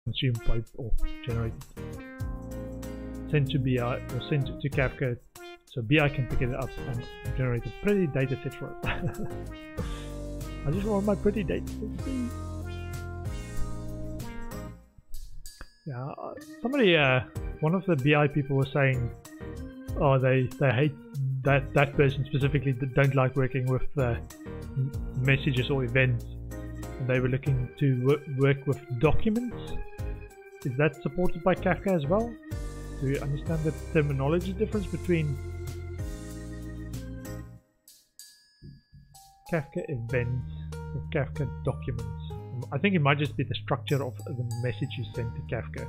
consumed by or generated, sent to BI or sent to Kafka, so BI can pick it up and generate a pretty data set for it. I just want my pretty data set, please. Yeah, somebody, one of the BI people was saying, oh, they hate that person specifically, that don't like working with messages or events, and they were looking to work with documents. Is that supported by Kafka as well? Do you understand the terminology difference between Kafka events or Kafka documents? I think it might just be the structure of the message you send to Kafka.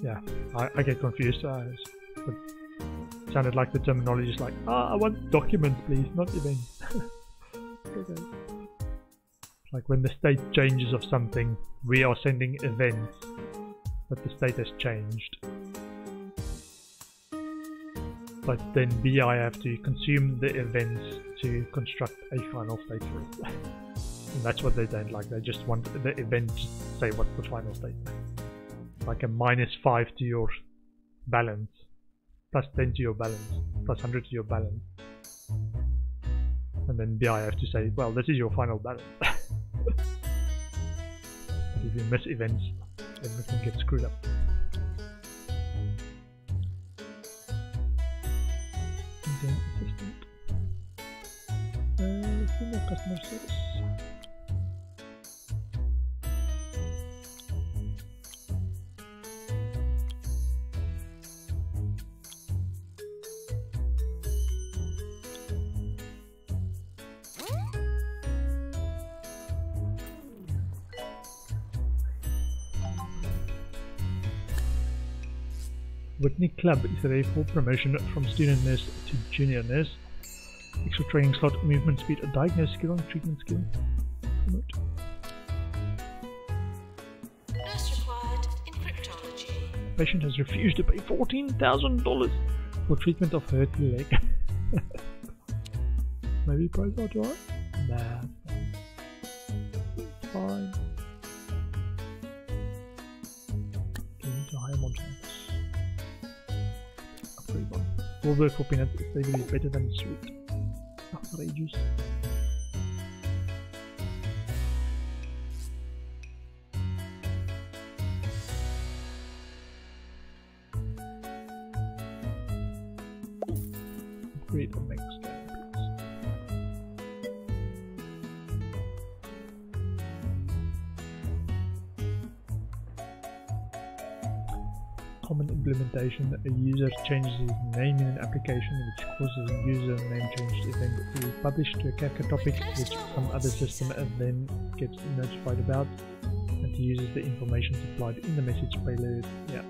Yeah, I get confused. It sounded like the terminology is like, I want documents please, not events. Okay. Like when the state changes of something, we are sending events, but the state has changed. But then BI have to consume the events to construct a final state for it. And that's what they don't like. They just want the event to say what's the final state. Like a -5 to your balance, +10 to your balance, +100 to your balance. And then BI have to say, well, this is your final balance. If you miss events, everything gets screwed up. Assistant. Senior customer service. Whitney Club is ready for promotion from student nurse to junior nurse. Extra training slot, movement speed, a diagnosis skill, treatment skill. Promote. Nurse required in cryptology. Patient has refused to pay $14,000 for treatment of hurt leg. Maybe price not too high? Nah, it's fine. Getting to higher Montana. All work for peanut flavor is better than sweet. Outrageous. Upgrade the max scan, please. Common implementation: a user changes his name in an application, which causes a user name change event to be published to a Kafka topic, which some other system then gets notified about, and uses the information supplied in the message payload. Yeah.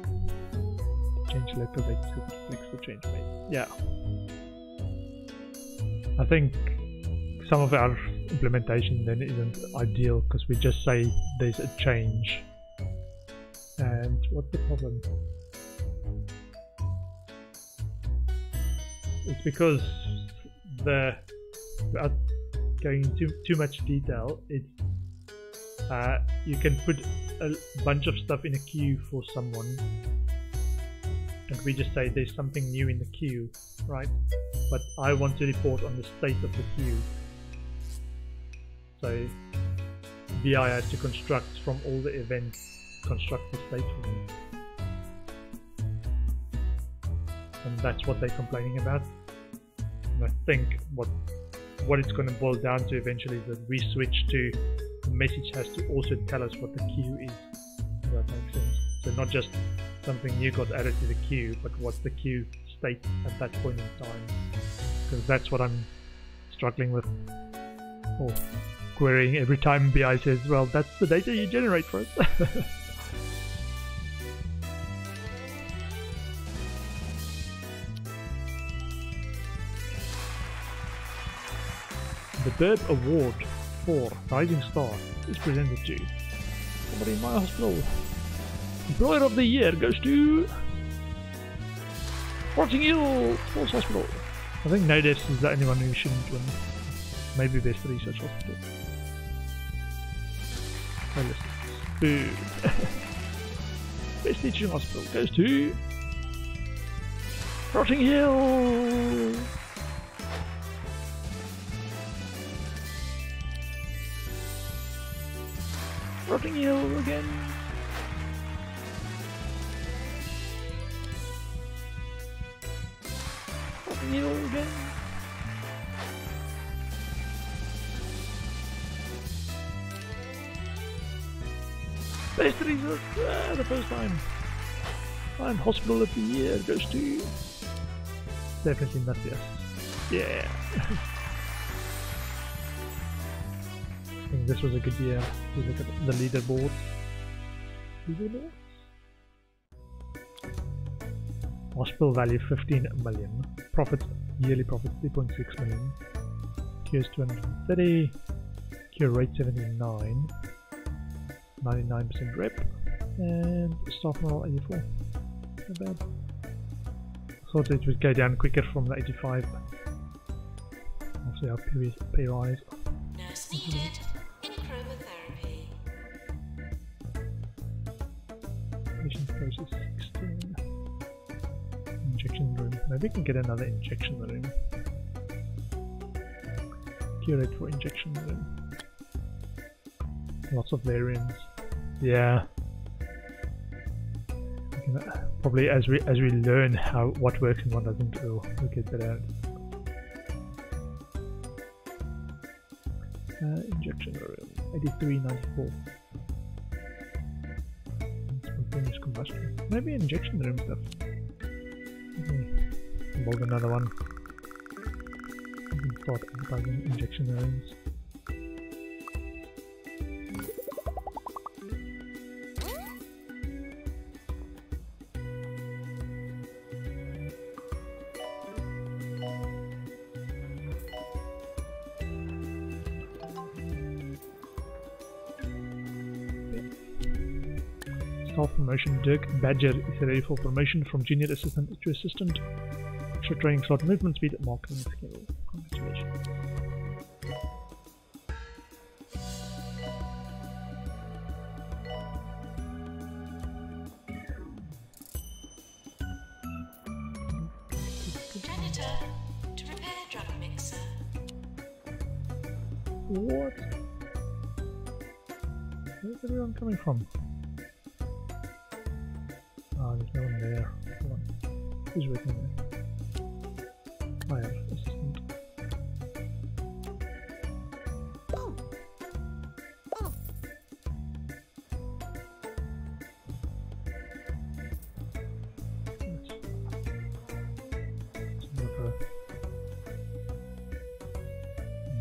Change local date reflects the change made. Yeah. I think some of our implementation then isn't ideal because we just say there's a change. And what's the problem? It's because without going into too much detail, it's you can put a bunch of stuff in a queue for someone, and we just say there's something new in the queue, right? But I want to report on the state of the queue, so BI has to construct from all the events, construct the state for me. And that's what they're complaining about. And I think what it's going to boil down to eventually is that we switch to the message has to also tell us what the queue is. If that makes sense. So not just something new got added to the queue, but what's the queue state at that point in time. Because that's what I'm struggling with. Or querying every time BI says, well, that's the data you generate for us. The Burb Award for Rising Star is presented to somebody in my hospital. Employer of the Year goes to Rotting Hill Sports Hospital. I think no deaths is the only one who shouldn't win. Maybe best research hospital. Boo. Best teaching hospital goes to Rotting Hill. Rotting Hill again. Rotting Hill again. Best research the first time. And hospital of the year goes to definitely not yes. Yeah. I think this was a good year. If you look at the leaderboard. Leaderboard? Hospital value 15 million. Profit, yearly profit 3.6 million. Cures 230. Cure rate 79. 99% rep. And staff morale 84. Not bad. Thought it would go down quicker from the 85. I'll see how pay rise. Nurse needed in chromotherapy. Patient process 16. Injection room. Maybe we can get another injection room. Cure rate for injection room. Lots of variants. Yeah. Probably as we learn what works and what doesn't, we'll get better. Injection room 8394. Spontaneous combustion. Maybe injection room stuff. Build another one. We can start advertising injection rooms. Staff promotion. Dirk Badger is ready for promotion from junior assistant to assistant. Extra training slot, movement speed, marketing skill. Congratulations. Janitor to repair drug mixer. What? Where's everyone coming from? There's no one there. Hold on. Who's working there? I have assistant.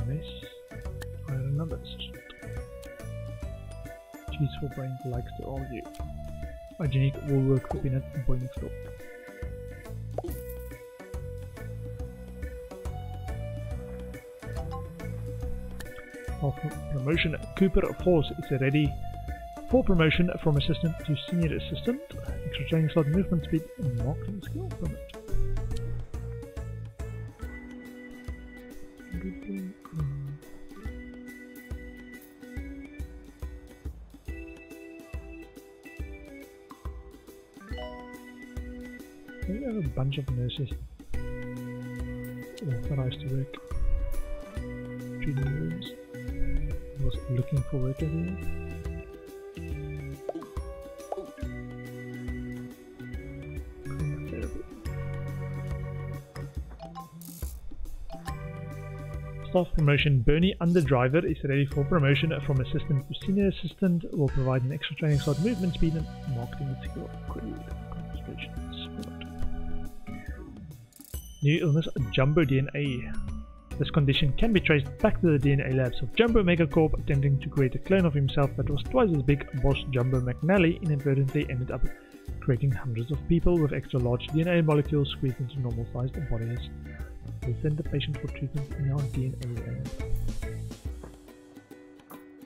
Mess. I have another assistant. Cheeseful brain likes to argue. Hygienic will work for peanut and boy next door. Promotion. Cooper Force is ready for promotion from assistant to senior assistant. Extra training slot, movement speed, and marketing skill permit. We have a bunch of nurses authorized to work treating rooms. I was looking for work everywhere. Staff promotion. Bernie Underdriver is ready for promotion from assistant to senior assistant. Will provide an extra training slot, movement speed, and marketing skill. Congratulations. New illness, Jumbo DNA. This condition can be traced back to the DNA labs of Jumbo Megacorp, attempting to create a clone of himself that was twice as big. Boss Jumbo McNally inadvertently ended up creating hundreds of people with extra large DNA molecules squeezed into normal sized bodies. We send the patient for treatment in our DNA lab.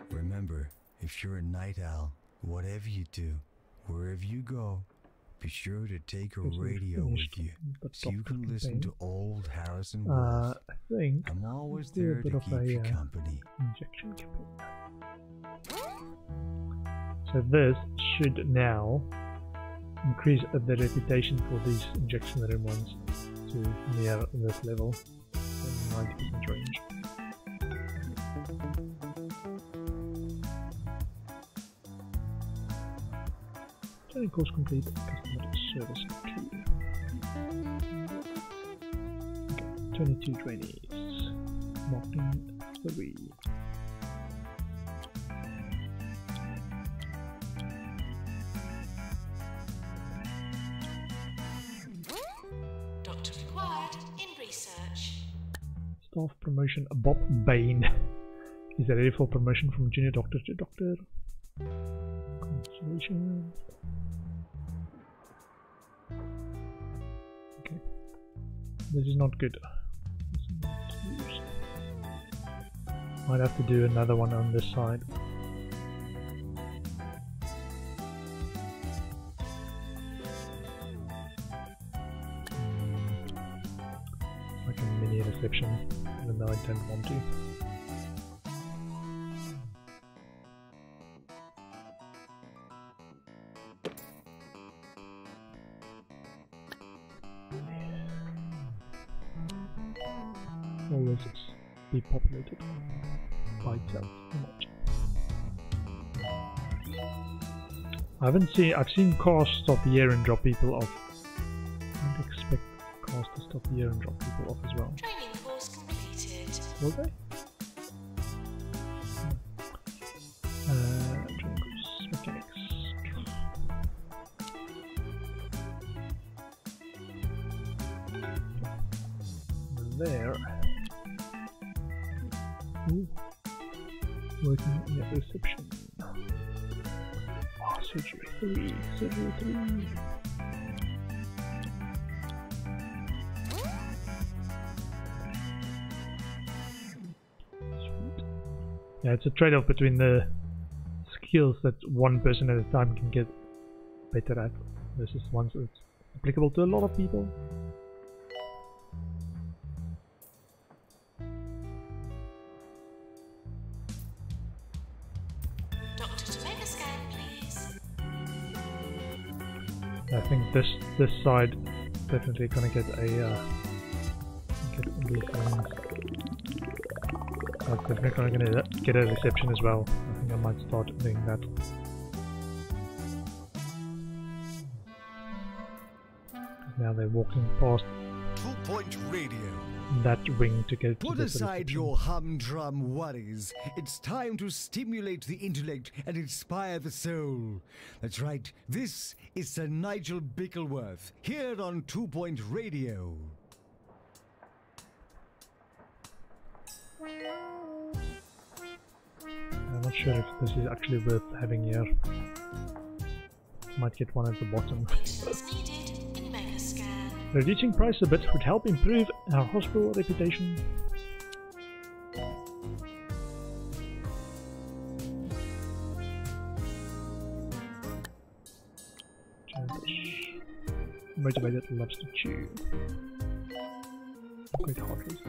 Remember, if you're a night owl, whatever you do, wherever you go, Be sure to take a Guess we've radio finished with you, the so you doctor can listen campaign. to old Harrison Wells. I think I'm always do a there bit to of keep a, you company. injection campaign. So this should now increase the reputation for these injection room ones to near this level, 90% range. Training course complete. Customer service 2. Okay, 22 trainees. Marketing 3. Doctor required in research. Staff promotion Bob Bain is ready for promotion from junior doctor to doctor. Congratulations. Okay. This is not good. This is not used. Might have to do another one on this side. Like a mini reception, even though I don't want to. All this is be populated by itself. I've seen cars stop here and drop people off. I don't expect cars to stop here and drop people off as well. Training course completed. Will they? Training course, mechanics. There. Ooh. Working in the reception. Oh, surgery 3. Surgery 3. Sweet. Yeah, it's a trade-off between the skills that one person at a time can get better at versus ones that's applicable to a lot of people. Doctor to make a scan, please. I think this side definitely gonna get a get these things. I'm definitely gonna get a reception as well. I think I might start doing that. Now they're walking past 2 Point Radio. that wing to get to Put the aside reception. your humdrum worries. It's time to stimulate the intellect and inspire the soul. That's right. This is Sir Nigel Bickleworth here on 2 Point Radio. I'm not sure if this is actually worth having here. Might get one at the bottom. Maintenance needed in mega scan. Reducing price a bit would help improve our hospital reputation. Childish. Motivated, loves to chew. Great heart rate.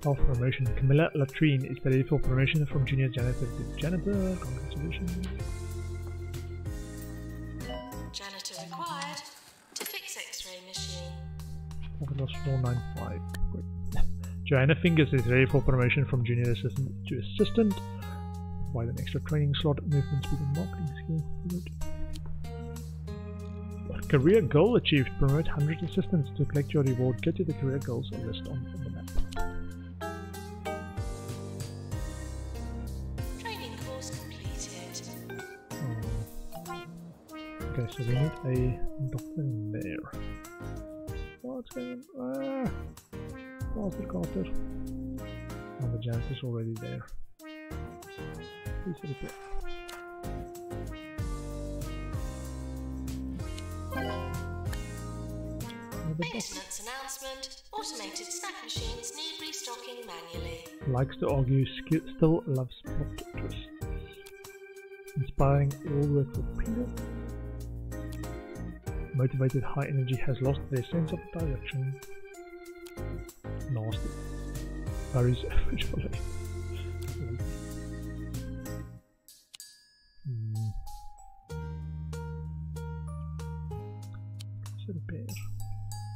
Staff promotion. Camilla Latrine is ready for promotion from junior janitor to janitor. Congratulations. Janitor required to fix X-ray machine. Profit loss 495. Great. Joanna Fingers is ready for promotion from junior assistant to assistant. Provide an extra training slot, movement speed and marketing skill. Good. Career goal achieved. Promote 100 assistants to collect your reward. Get to the career goals list on the map. Training course completed. Okay, so we need a doctor in there. What's going on? Where's the Carter? Oh, the janitor's already there. Please repair. the box. Maintenance announcement. Automated snack machines need restocking manually. Likes to argue, still loves plot twists. Inspiring all work for Peter. Motivated high energy has lost their sense of direction. Nasty. Barry's eventually.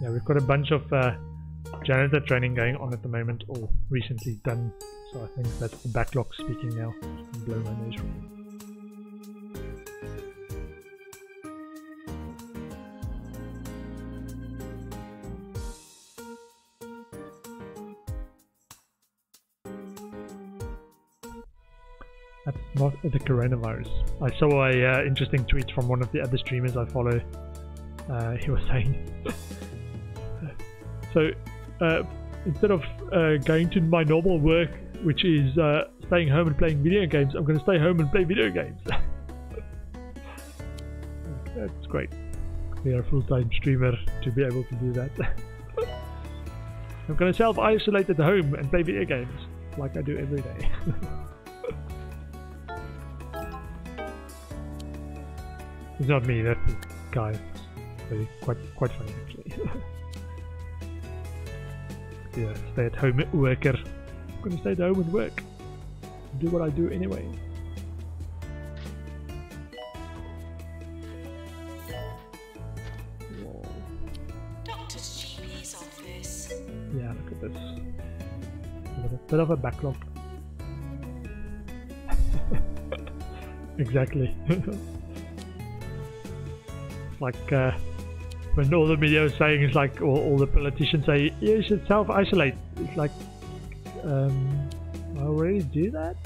Yeah, we've got a bunch of janitor training going on at the moment, or recently done, so I think that's the backlog speaking now. Blow my nose from it. That's not the coronavirus. I saw a interesting tweet from one of the other streamers I follow. He was saying, so instead of going to my normal work, which is staying home and playing video games, I'm going to stay home and play video games. That's great. We are a full-time streamer to be able to do that. I'm going to self-isolate at home and play video games like I do every day. It's not me, that's the guy. Quite funny actually. Yeah, stay at home worker. I'm gonna stay at home and work. Do what I do anyway. Whoa. Doctor's GP's office. Yeah, look at this. A bit of a backlog. Exactly. Like when all the media is saying is like, all the politicians say you should self-isolate. It's like, I already do that.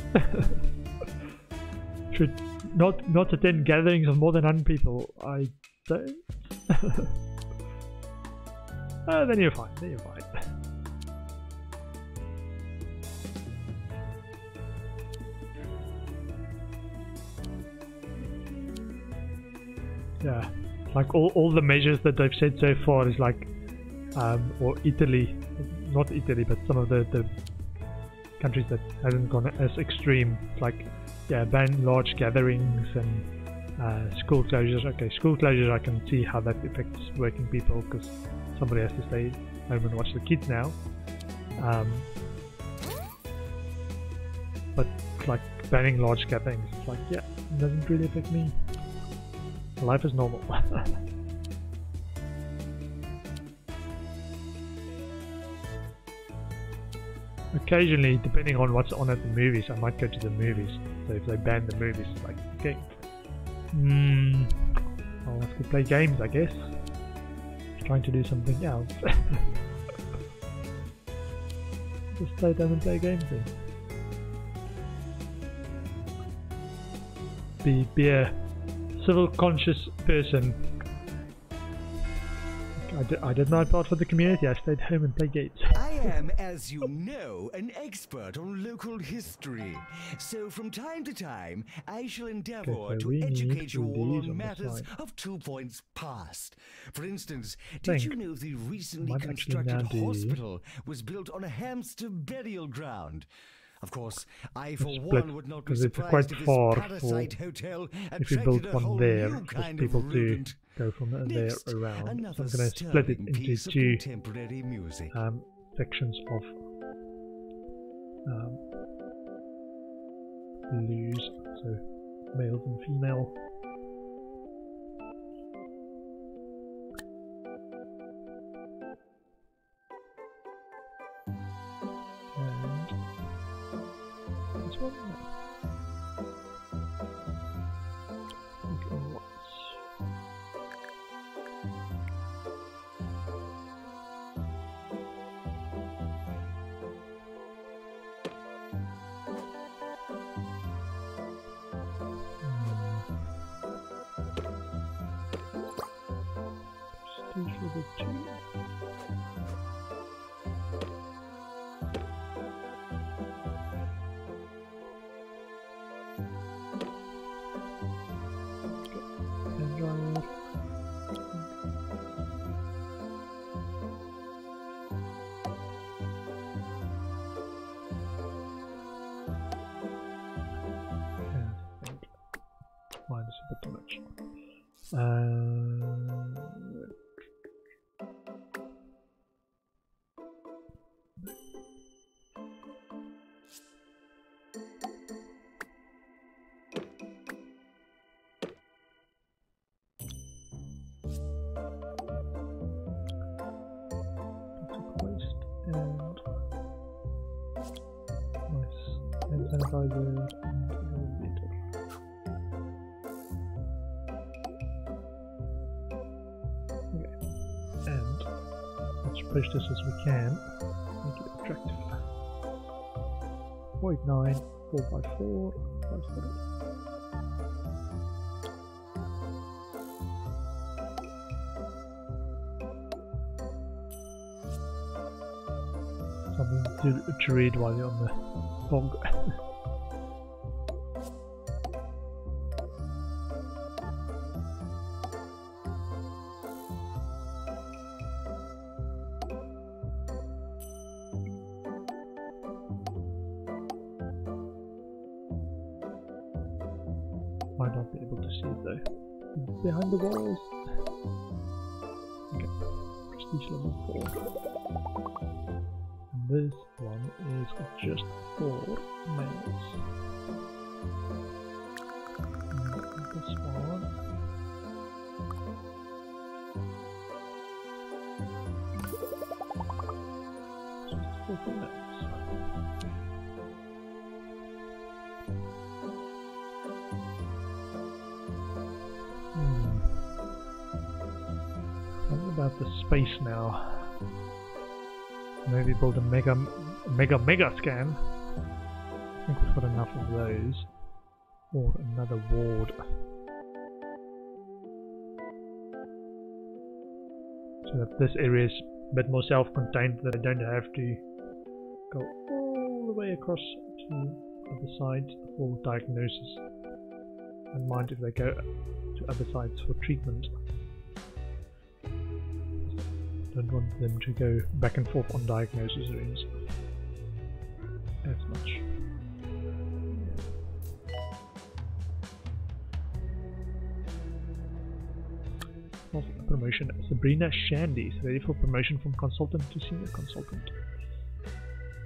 Should not attend gatherings of more than 100 people. I don't. Then you're fine. Then you're fine. Yeah. Like all the measures that they've said so far is like, or Italy, not Italy, but some of the countries that hasn't gone as extreme, like, yeah, ban large gatherings and school closures. Okay, school closures, I can see how that affects working people because somebody has to stay home and watch the kids now. But like banning large gatherings, it's like, yeah, it doesn't really affect me. Life is normal. Occasionally, depending on what's on at the movies, I might go to the movies. So if they ban the movies, it's like, okay, I'll have to play games, I guess. Trying to do something else. Just stay down and play games then. Be a civil conscious person. I did my part for the community. I stayed home and played games. I am, as you know, an expert on local history. So from time to time, I shall endeavor to educate you all on matters of 2 points past. For instance, did you know the recently constructed hospital was built on a hamster burial ground? Of course, I for one would not be surprised if this parasite hotel attracted a whole new kind of rodent. Go from there around. So I'm going to split it into two sections of loos, so males and female. Sanitizer and elevator. Okay, and let's push this as we can. Make it attractive. 0.9, 4x4, 540. Something to read while you're on the bog. Might not be able to see it though. Behind the walls. Okay, prestige level 4. And this one is just 4 males. And this one. Just 4 females. About the space now. Maybe build a mega scan. I think we've got enough of those. Or another ward. So that this area is a bit more self-contained, that I don't have to go all the way across to the other side for diagnosis. And mind if they go to other sides for treatment. Don't want them to go back and forth on diagnosis rooms as much. Also, promotion. Sabrina Shandy is ready for promotion from consultant to senior consultant.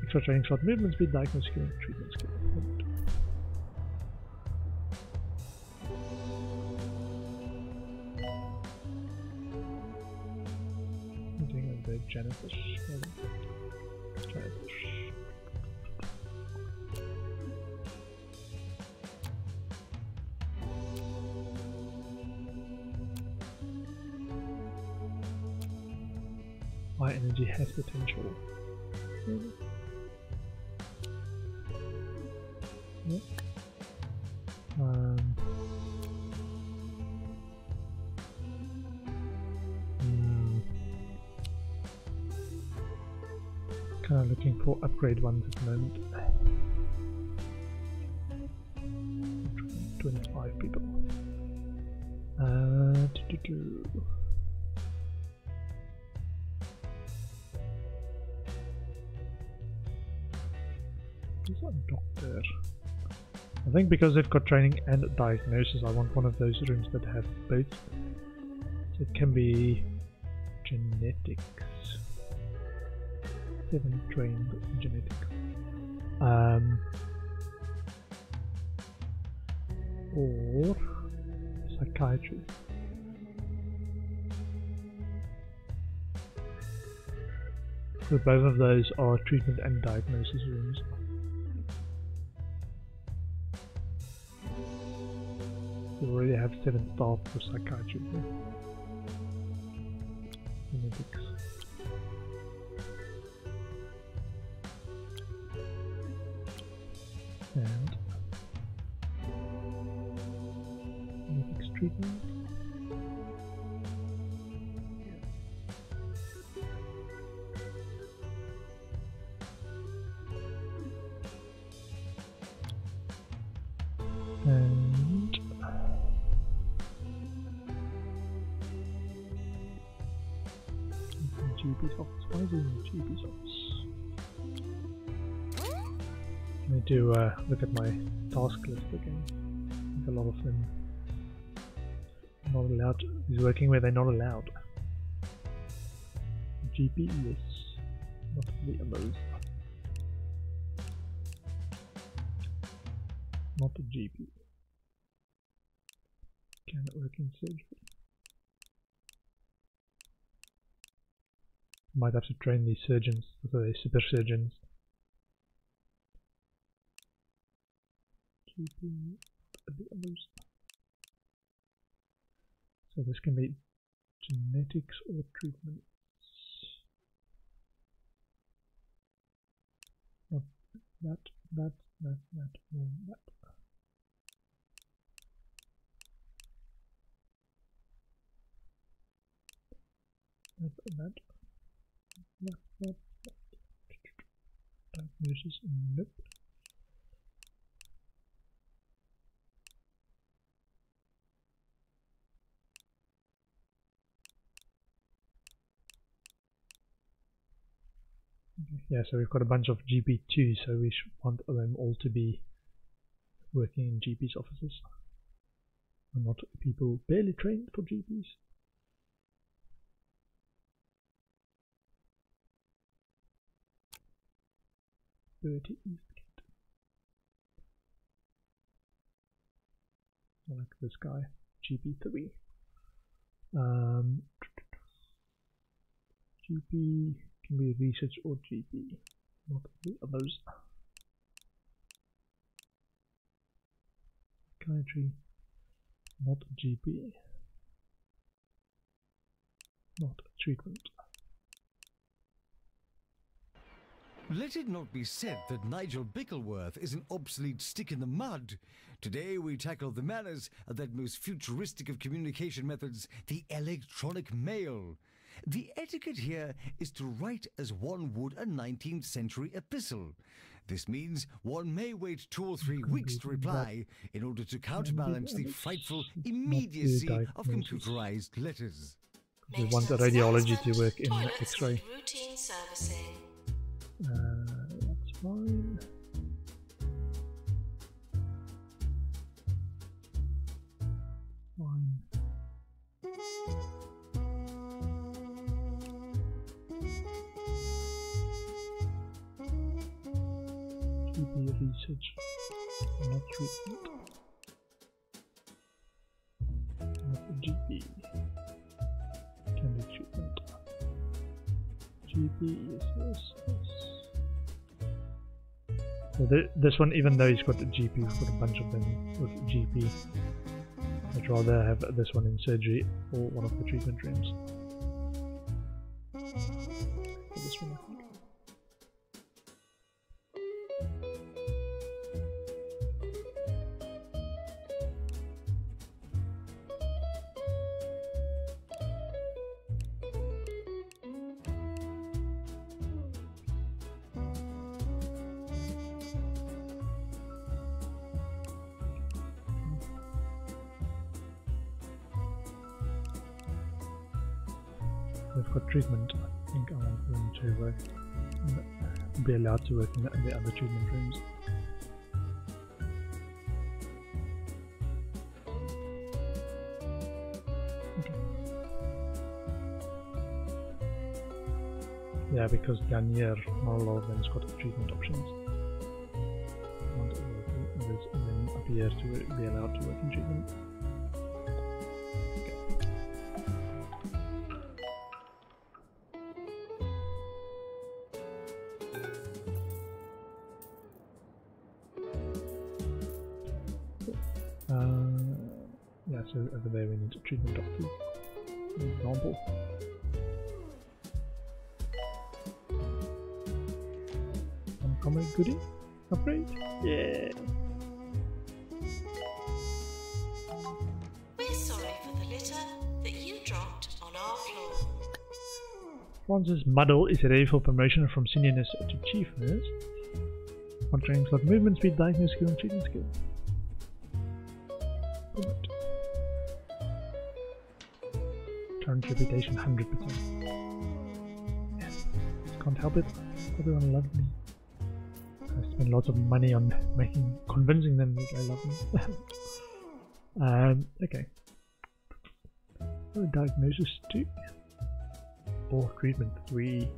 Extra training slot, movement speed, diagnosis skill, treatment skill. Janitors. My energy has potential. Yep. Kind of looking for upgrade ones at the moment. 25 people. Who's a doctor? I think because they've got training and diagnosis, I want one of those rooms that have both. So it can be genetics. 7 trained in genetics. Or psychiatry. So both of those are treatment and diagnosis rooms. We already have 7 staff for psychiatry. Genetics. And genetics treatment. And GP softs. Why is it in GP softs? I need to look at my task list again. I think a lot of them not allowed. He's working where they're not allowed. GP, yes. Not the others. Not the GP. Can it work in surgery? Might have to train these surgeons, so they're super surgeons. GP, the others. So this can be genetics or treatments. Not that, or that. That. Diagnosis, nope. Yeah, so we've got a bunch of GP2, so we should want them all to be working in GP's offices and not people barely trained for GPs. Eastgate. I like this guy, GP3. GP can be research or GP, not the others. Psychiatry, not GP, not treatment. Let it not be said that Nigel Bickleworth is an obsolete stick in the mud. Today we tackle the manners of that most futuristic of communication methods, the electronic mail. The etiquette here is to write as one would a 19th century epistle. This means one may wait 2 or 3 weeks to reply in order to counterbalance the frightful immediacy of computerized letters. We want the radiology to work in X-ray. Routine servicing. That's fine. Fine. GP research, not treatment. Not the GP. Can be treatment. GP, yes. So this one, even though he's got a GP, we've got a bunch of them with GP. I'd rather have this one in surgery or one of the treatment rooms. For this one, I think. We've got treatment. I think I want them to be allowed to work in the other treatment rooms. Okay. Yeah, because down here, not a lot of them's got treatment options. I want them up here to be allowed to work in treatment. Yeah, so over there we need a treatment doctor, for example. Uncommon goodie? Upgrade? Yeah! We're sorry for the litter that you dropped on our floor. Francis Muddle is ready for promotion from senior nurse to chief nurse. On training slot movement speed, diagnosis skill and treatment skill. Perfect. Current reputation 100%. Yes, can't help it. Everyone loves me. I spend lots of money on convincing them that they love me. Okay. Diagnosis 2 or treatment 3.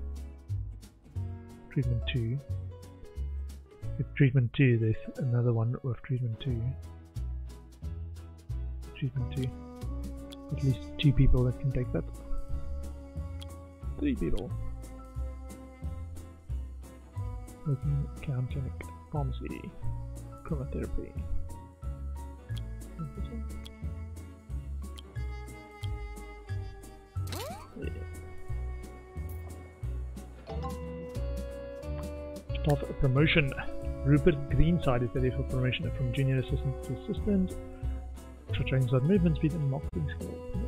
Treatment 2. With treatment 2 there's another one with treatment 2. Treatment 2. At least 2 people that can take that. 3 people. Working account clinic, pharmacy, chromotherapy. Staff promotion. Rupert Greenside is ready for promotion from junior assistant to assistant. Extra trainings on movement speed and marketing skills.